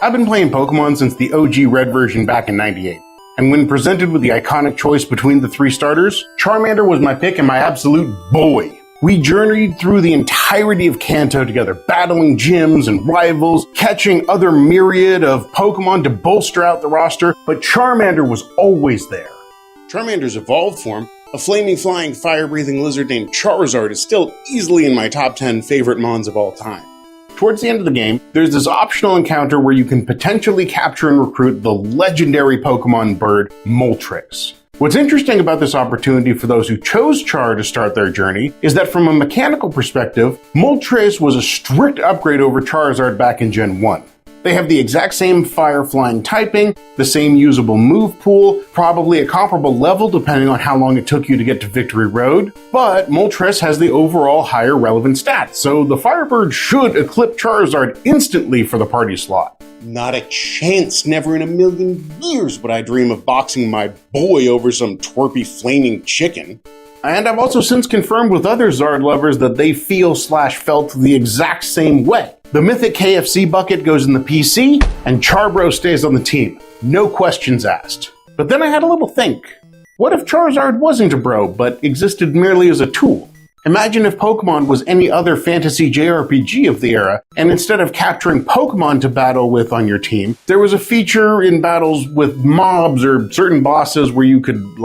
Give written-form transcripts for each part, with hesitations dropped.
I've been playing Pokemon since the OG Red version back in '98, and when presented with the iconic choice between the three starters, Charmander was my pick and my absolute boy. We journeyed through the entirety of Kanto together, battling gyms and rivals, catching other myriad of Pokemon to bolster out the roster, but Charmander was always there. Charmander's evolved form, a flaming flying fire-breathing lizard named Charizard, is still easily in my top 10 favorite Mons of all time. Towards the end of the game, there's this optional encounter where you can potentially capture and recruit the legendary Pokemon bird, Moltres. What's interesting about this opportunity for those who chose Char to start their journey is that from a mechanical perspective, Moltres was a strict upgrade over Charizard back in Gen 1. They have the exact same fire-flying typing, the same usable move pool, probably a comparable level depending on how long it took you to get to Victory Road, but Moltres has the overall higher relevant stats, so the Firebird should eclipse Charizard instantly for the party slot. Not a chance, never in a million years would I dream of boxing my boy over some twerpy flaming chicken. And I've also since confirmed with other Zard lovers that they felt the exact same way. The mythic KFC bucket goes in the PC, and Charbro stays on the team. No questions asked. But then I had a little think. What if Charizard wasn't a bro, but existed merely as a tool? Imagine if Pokemon was any other fantasy JRPG of the era, and instead of capturing Pokemon to battle with on your team, there was a feature in battles with mobs or certain bosses where you could,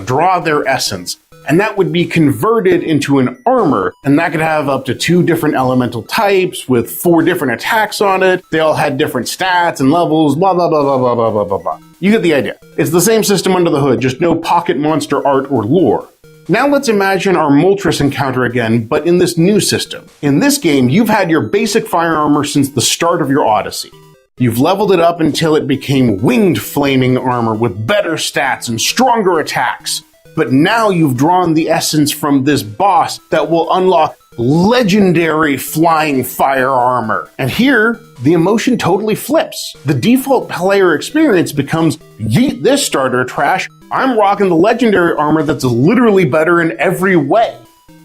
draw their essence. And that would be converted into an armor, and that could have up to 2 different elemental types with 4 different attacks on it. They all had different stats and levels, blah, blah, blah, blah, blah, blah, blah, blah, blah. You get the idea. It's the same system under the hood, just no pocket monster art or lore. Now let's imagine our Moltres encounter again, but in this new system. In this game, you've had your basic fire armor since the start of your Odyssey. You've leveled it up until it became winged flaming armor with better stats and stronger attacks. But now you've drawn the essence from this boss that will unlock legendary flying fire armor. And here, the emotion totally flips. The default player experience becomes, yeet this starter trash, I'm rocking the legendary armor that's literally better in every way.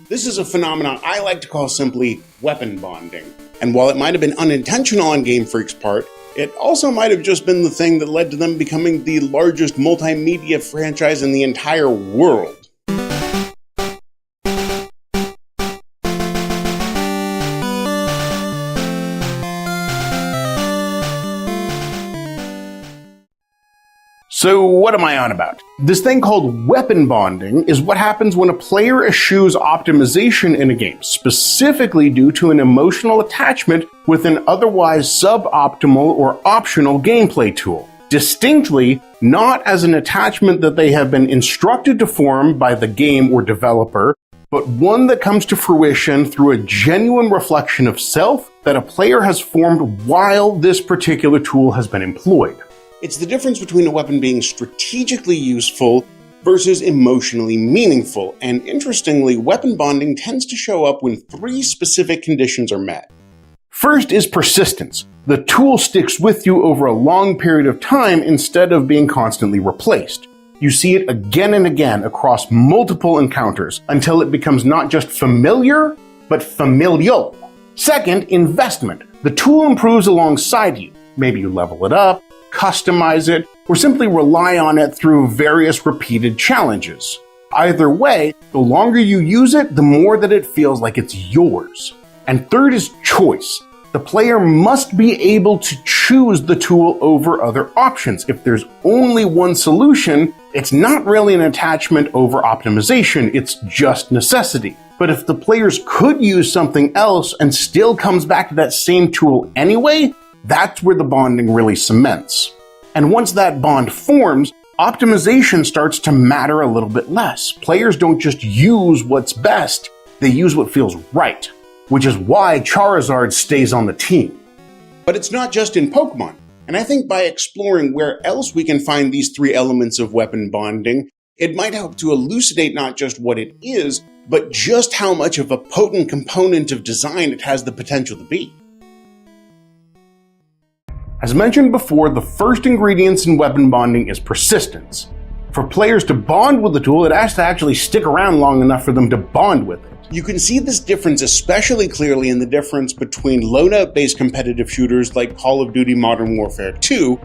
This is a phenomenon I like to call simply weapon bonding. And while it might have been unintentional on Game Freak's part, it also might have just been the thing that led to them becoming the largest multimedia franchise in the entire world. So what am I on about? This thing called weapon bonding is what happens when a player eschews optimization in a game, specifically due to an emotional attachment with an otherwise suboptimal or optional gameplay tool. Distinctly, not as an attachment that they have been instructed to form by the game or developer, but one that comes to fruition through a genuine reflection of self that a player has formed while this particular tool has been employed. It's the difference between a weapon being strategically useful versus emotionally meaningful, and interestingly, weapon bonding tends to show up when 3 specific conditions are met. First is persistence. The tool sticks with you over a long period of time instead of being constantly replaced. You see it again and again across multiple encounters until it becomes not just familiar, but familial. Second, investment. The tool improves alongside you. Maybe you level it up, customize it, or simply rely on it through various repeated challenges. Either way, the longer you use it, the more that it feels like it's yours. And third is choice. The player must be able to choose the tool over other options. If there's only one solution, it's not really an attachment over optimization, it's just necessity. But if the players could use something else and still comes back to that same tool anyway, that's where the bonding really cements. And once that bond forms, optimization starts to matter a little bit less. Players don't just use what's best, they use what feels right, which is why Charizard stays on the team. But it's not just in Pokemon, and I think by exploring where else we can find these 3 elements of weapon bonding, it might help to elucidate not just what it is, but just how much of a potent component of design it has the potential to be. As mentioned before, the first ingredients in weapon bonding is persistence. For players to bond with the tool, it has to actually stick around long enough for them to bond with it. You can see this difference especially clearly in the difference between loadout-based competitive shooters like Call of Duty Modern Warfare 2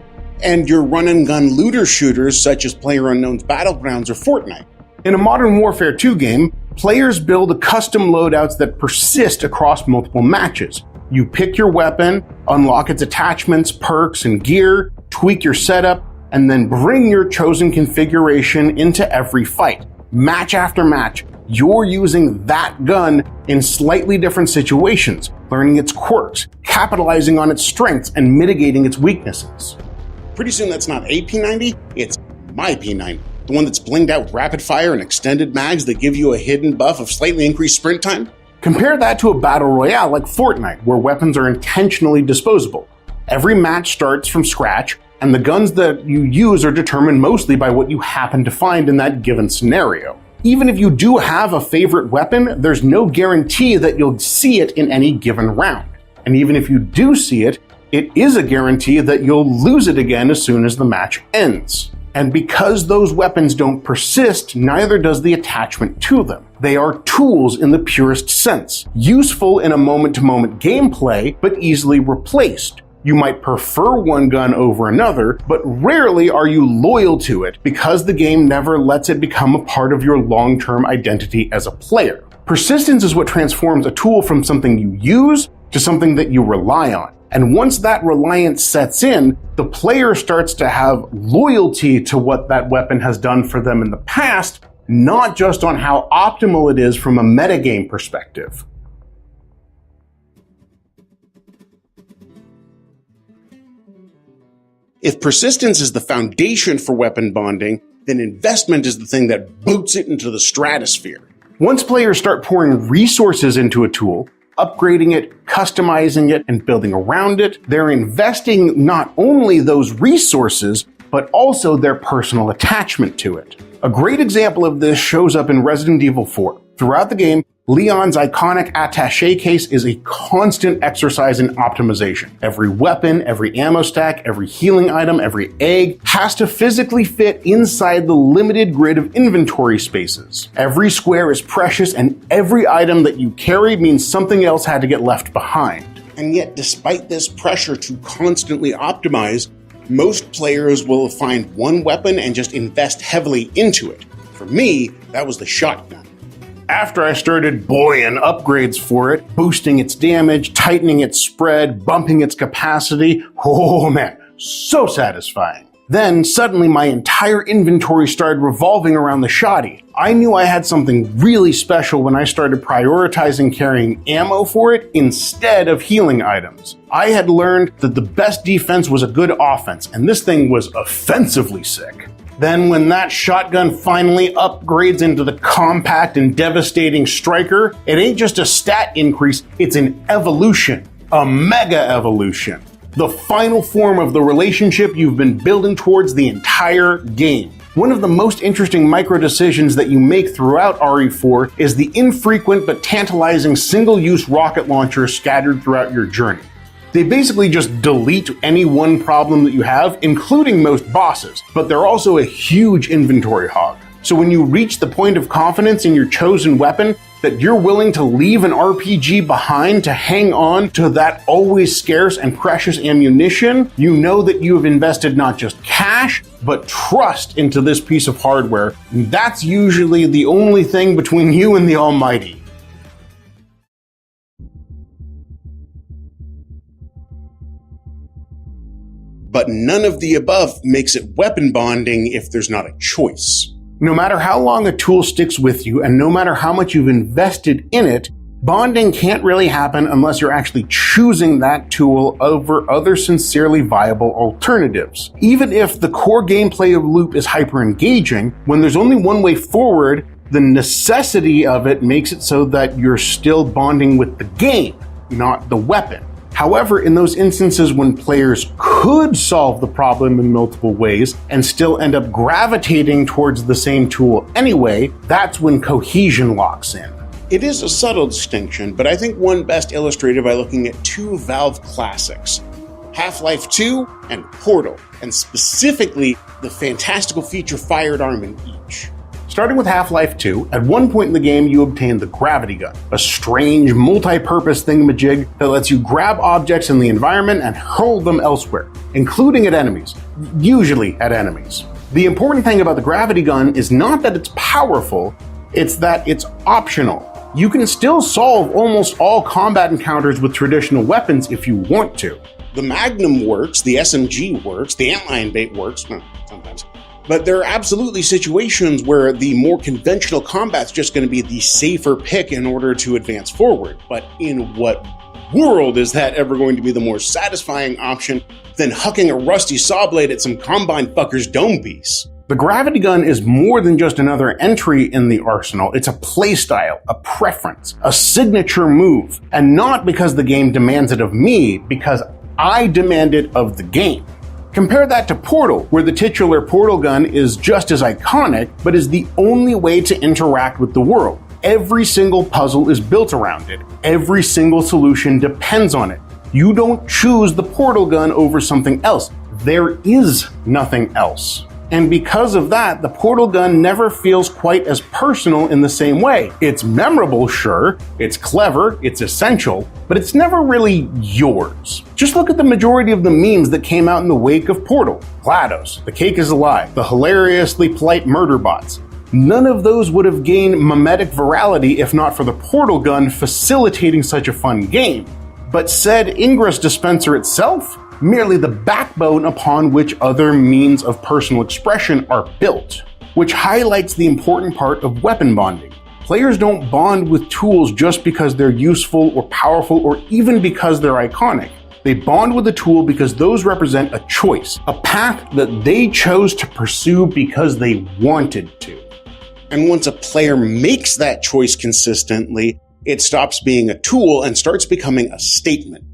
and your run-and-gun looter shooters such as PlayerUnknown's Battlegrounds or Fortnite. In a Modern Warfare 2 game, players build custom loadouts that persist across multiple matches. You pick your weapon, unlock its attachments, perks, and gear, tweak your setup, and then bring your chosen configuration into every fight. Match after match, you're using that gun in slightly different situations, learning its quirks, capitalizing on its strengths, and mitigating its weaknesses. Pretty soon that's not a P90, it's my P90. The one that's blinged out with rapid fire and extended mags that give you a hidden buff of slightly increased sprint time. Compare that to a battle royale like Fortnite, where weapons are intentionally disposable. Every match starts from scratch, and the guns that you use are determined mostly by what you happen to find in that given scenario. Even if you do have a favorite weapon, there's no guarantee that you'll see it in any given round. And even if you do see it, it is a guarantee that you'll lose it again as soon as the match ends. And because those weapons don't persist, neither does the attachment to them. They are tools in the purest sense, useful in a moment-to-moment gameplay, but easily replaced. You might prefer one gun over another, but rarely are you loyal to it because the game never lets it become a part of your long-term identity as a player. Persistence is what transforms a tool from something you use to something that you rely on. And once that reliance sets in, the player starts to have loyalty to what that weapon has done for them in the past, not just on how optimal it is from a metagame perspective. If persistence is the foundation for weapon bonding, then investment is the thing that boots it into the stratosphere. Once players start pouring resources into a tool, upgrading it, customizing it, and building around it, they're investing not only those resources, but also their personal attachment to it. A great example of this shows up in Resident Evil 4. Throughout the game, Leon's iconic attaché case is a constant exercise in optimization. Every weapon, every ammo stack, every healing item, every egg has to physically fit inside the limited grid of inventory spaces. Every square is precious, and every item that you carry means something else had to get left behind. And yet, despite this pressure to constantly optimize, most players will find one weapon and just invest heavily into it. For me, that was the shotgun. After I started buoying upgrades for it, boosting its damage, tightening its spread, bumping its capacity, oh man, so satisfying. Then suddenly my entire inventory started revolving around the shotty. I knew I had something really special when I started prioritizing carrying ammo for it instead of healing items. I had learned that the best defense was a good offense, and this thing was offensively sick. Then when that shotgun finally upgrades into the compact and devastating striker, it ain't just a stat increase, it's an evolution. A mega evolution. The final form of the relationship you've been building towards the entire game. One of the most interesting micro decisions that you make throughout RE4 is the infrequent but tantalizing single-use rocket launchers scattered throughout your journey. They basically just delete any one problem that you have, including most bosses, but they're also a huge inventory hog. So when you reach the point of confidence in your chosen weapon, that you're willing to leave an RPG behind to hang on to that always scarce and precious ammunition, you know that you have invested not just cash, but trust into this piece of hardware. And that's usually the only thing between you and the Almighty. But none of the above makes it weapon bonding if there's not a choice. No matter how long a tool sticks with you, and no matter how much you've invested in it, bonding can't really happen unless you're actually choosing that tool over other sincerely viable alternatives. Even if the core gameplay of Loop is hyper engaging, when there's only one way forward, the necessity of it makes it so that you're still bonding with the game, not the weapon. However, in those instances when players could solve the problem in multiple ways and still end up gravitating towards the same tool anyway, that's when cohesion locks in. It is a subtle distinction, but I think one best illustrated by looking at two Valve classics. Half-Life 2, and Portal, and specifically the fantastical feature Firearm in each. Starting with Half-Life 2, at one point in the game you obtain the Gravity Gun, a strange, multi-purpose thingamajig that lets you grab objects in the environment and hurl them elsewhere, including at enemies, usually at enemies. The important thing about the Gravity Gun is not that it's powerful, it's that it's optional. You can still solve almost all combat encounters with traditional weapons if you want to. The Magnum works, the SMG works, the Antlion Bait works, well, sometimes. But there are absolutely situations where the more conventional combat's just going to be the safer pick in order to advance forward. But in what world is that ever going to be the more satisfying option than hucking a rusty saw blade at some Combine fucker's dome piece? The Gravity Gun is more than just another entry in the arsenal. It's a playstyle, a preference, a signature move. And not because the game demands it of me, because I demand it of the game. Compare that to Portal, where the titular portal gun is just as iconic, but is the only way to interact with the world. Every single puzzle is built around it. Every single solution depends on it. You don't choose the portal gun over something else. There is nothing else. And because of that, the portal gun never feels quite as personal in the same way. It's memorable, sure, it's clever, it's essential, but it's never really yours. Just look at the majority of the memes that came out in the wake of Portal. GLaDOS, The Cake is Alive, the hilariously polite murder bots. None of those would have gained mimetic virality if not for the portal gun facilitating such a fun game. But said Ingress dispenser itself? Merely the backbone upon which other means of personal expression are built, which highlights the important part of weapon bonding. Players don't bond with tools just because they're useful or powerful or even because they're iconic. They bond with a tool because those represent a choice, a path that they chose to pursue because they wanted to. And once a player makes that choice consistently, it stops being a tool and starts becoming a statement.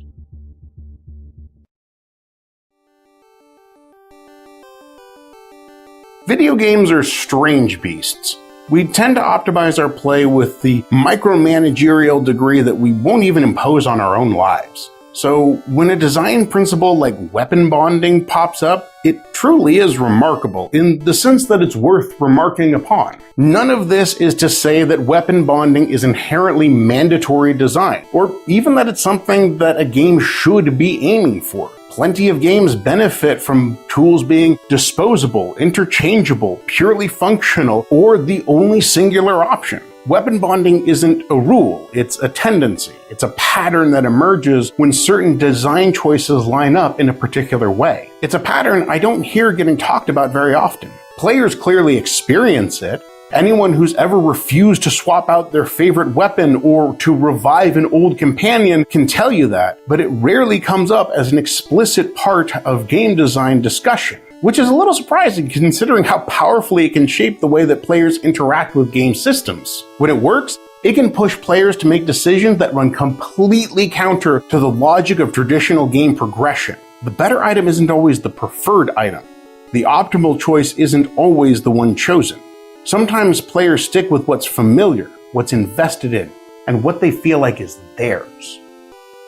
Video games are strange beasts. We tend to optimize our play with the micromanagerial degree that we won't even impose on our own lives. So when a design principle like weapon bonding pops up, it truly is remarkable in the sense that it's worth remarking upon. None of this is to say that weapon bonding is inherently mandatory design, or even that it's something that a game should be aiming for. Plenty of games benefit from tools being disposable, interchangeable, purely functional, or the only singular option. Weapon bonding isn't a rule, it's a tendency. It's a pattern that emerges when certain design choices line up in a particular way. It's a pattern I don't hear getting talked about very often. Players clearly experience it. Anyone who's ever refused to swap out their favorite weapon or to revive an old companion can tell you that, but it rarely comes up as an explicit part of game design discussion, which is a little surprising considering how powerfully it can shape the way that players interact with game systems. When it works, it can push players to make decisions that run completely counter to the logic of traditional game progression. The better item isn't always the preferred item. The optimal choice isn't always the one chosen. Sometimes players stick with what's familiar, what's invested in, and what they feel like is theirs.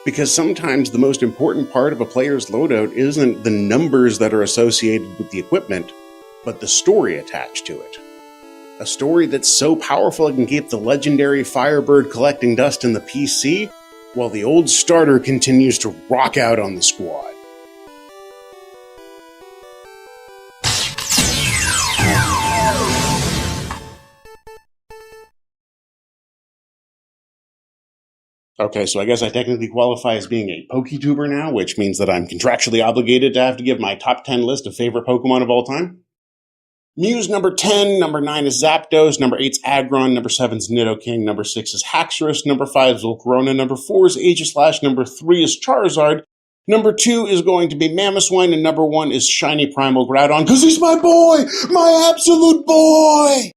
Because sometimes the most important part of a player's loadout isn't the numbers that are associated with the equipment, but the story attached to it. A story that's so powerful it can keep the legendary Firebird collecting dust in the PC, while the old starter continues to rock out on the squad. Okay, so I guess I technically qualify as being a PokeTuber now, which means that I'm contractually obligated to have to give my top 10 list of favorite Pokemon of all time. Mew's number 10, number 9 is Zapdos, number 8's Aggron, number 7's Nidoking, number 6 is Haxorus, number 5 is Volcarona, number 4 is Aegislash, number 3 is Charizard, number 2 is going to be Mamoswine, and number 1 is Shiny Primal Groudon, because he's my boy! My absolute boy!